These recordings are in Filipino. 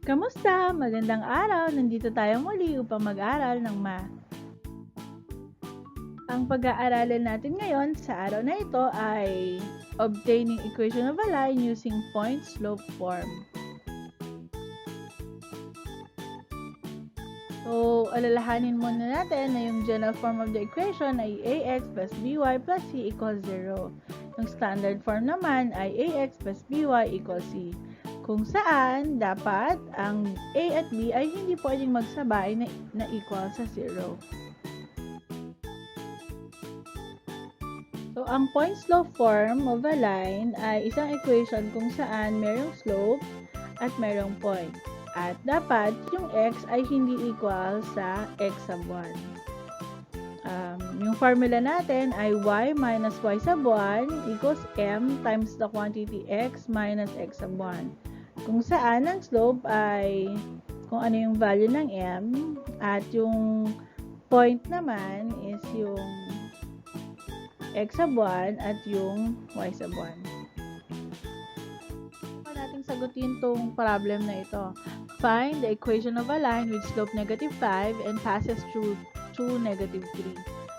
Kamusta? Magandang araw! Nandito tayo muli upang mag-aral ng math. Ang pag-aaralan natin ngayon sa araw na ito ay obtaining equation of a line using point-slope form. So, alalahanin muna natin na yung general form of the equation ay ax plus by plus c equals 0. Yung standard form naman ay ax plus by equals c. Kung saan, dapat ang a at b ay hindi pwedeng magsabay na equal sa 0. So, ang point-slope form of a line ay isang equation kung saan merong slope at merong point. At dapat yung x ay hindi equal sa x sub 1. Yung formula natin ay y minus y sub 1 equals m times the quantity x minus x sub 1. Kung saan ang slope ay kung ano yung value ng m at yung point naman is yung x sub 1 at yung y sub 1. Para natin sagutin tong problem na ito. Find the equation of a line with slope negative 5 and passes through negative 3.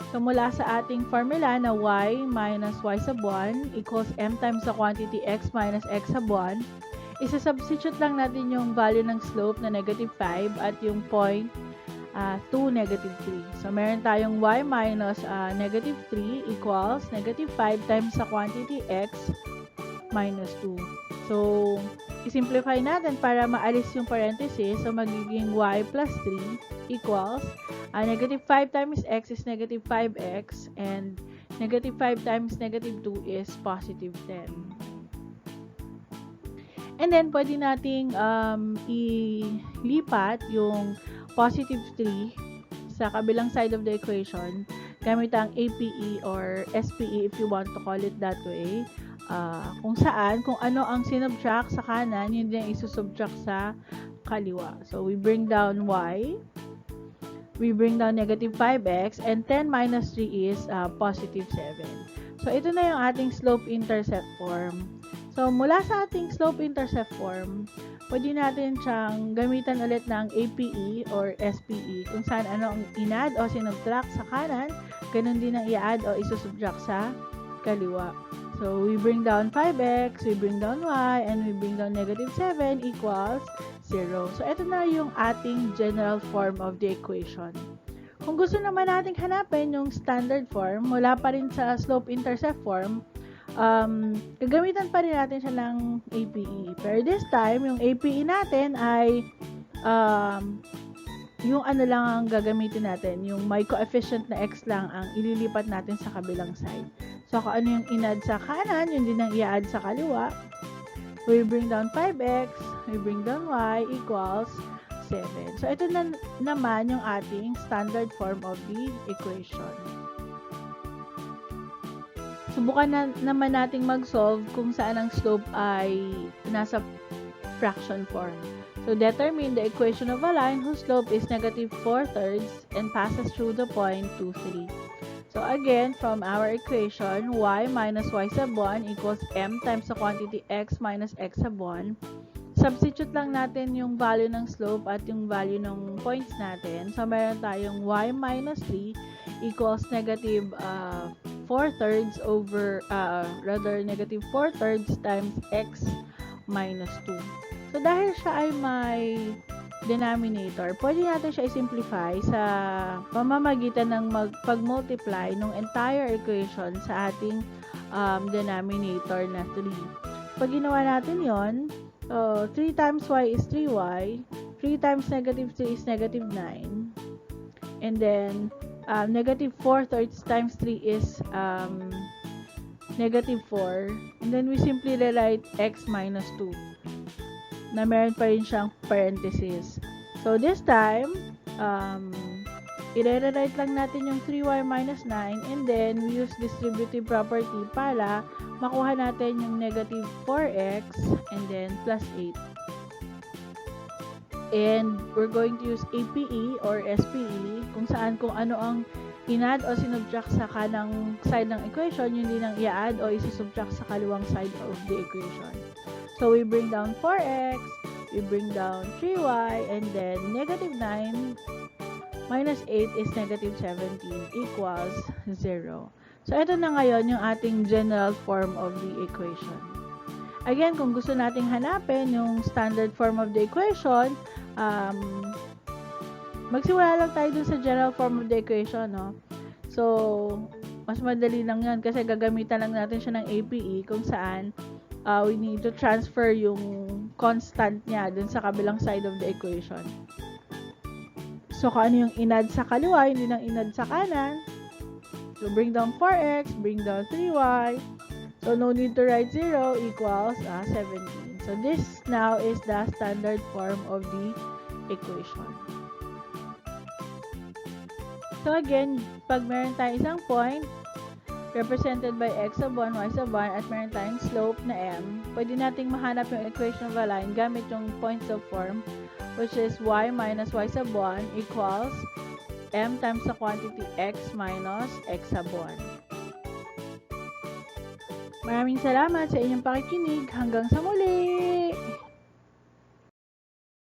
So, mula sa ating formula na y minus y sub 1 equals m times the quantity x minus x sub 1, isa-substitute lang natin yung value ng slope na negative 5 at yung point 2, negative 3. So, meron tayong y minus negative 3 equals negative 5 times sa quantity x minus 2. So, i-simplify natin para maalis yung parenthesis. So, magiging y plus 3 equals negative 5 times x is negative 5x and negative 5 times negative 2 is positive 10. And then, pwede nating ilipat yung positive 3 sa kabilang side of the equation gamit ang APE or SPE if you want to call it that way. Kung ano ang sinubtract sa kanan, yun din isusubtract sa kaliwa. So, we bring down y, we bring down negative 5x, and 10 minus 3 is positive 7. So, ito na yung ating slope-intercept form. So, mula sa ating slope-intercept form, pwede natin siyang gamitan ulit ng APE or SPE kung saan ano ang in-add o sinubtract sa kanan, ganun din ang i-add o isusubtract sa kaliwa. So, we bring down 5x, we bring down y, and we bring down negative 7 equals 0. So, ito na yung ating general form of the equation. Kung gusto naman nating hanapin yung standard form, mula pa rin sa slope-intercept form, gagamitan pa rin natin siya ng APE. Pero this time, yung APE natin ay yung ano lang ang gagamitin natin, yung may coefficient na x lang ang ililipat natin sa kabilang side. So, kung ano yung in-add sa kanan, yun din ang i-add sa kaliwa. We bring down 5x, we bring down y equals 7. So, ito na naman yung ating standard form of the equation. Subukan naman nating mag-solve kung saan ang slope ay nasa fraction form. So, determine the equation of a line whose slope is negative 4/3 and passes through the point 2, 3. So, again, from our equation, y minus y sub 1 equals m times the quantity x minus x sub 1. Substitute lang natin yung value ng slope at yung value ng points natin. So, meron tayong y minus 3 equals negative 4/3 over, negative 4/3 times x minus 2. So, dahil siya ay may denominator, pwede natin siya i-simplify sa pamamagitan ng pag-multiply ng entire equation sa ating denominator na 3. Pag ginawa natin yon, 3 times y is 3y, 3 times negative 3 is negative 9, and then negative 4/3 times 3 is negative 4, and then we simply rewrite x minus 2 na meron pa rin siyang parenthesis. So, this time, i-rewrite lang natin yung 3y minus 9, and then we use distributive property para makuha natin yung negative 4x and then plus 8. And we're going to use APE or SPE kung ano ang in-add o sinubtract sa kanang side ng equation, yun din ang i-add o isusubtract sa kaliwang side of the equation. So, we bring down 4x, we bring down 3y, and then negative 9 minus 8 is negative 17 equals 0. So, ito na ngayon yung ating general form of the equation. Again, kung gusto nating hanapin yung standard form of the equation, magsimula lang tayo dun sa general form of the equation, no? So, mas madali lang yan kasi gagamitan lang natin siya ng APE kung saan we need to transfer yung constant niya dun sa kabilang side of the equation. So, kung ano yung inad sa kaliwa, hindi nang inad sa kanan. So, bring down 4x, bring down 3y. So, no need to write 0 equals 17. So, this now is the standard form of the equation. So, again, pag meron tayong isang point, represented by x sub 1, y sub 1, at meron tayong slope na m, pwede nating mahanap yung equation of a line gamit yung points of form, which is y minus y sub 1 equals m times the quantity x minus x sub 1. Maraming salamat sa inyong pakikinig. Hanggang sa muli!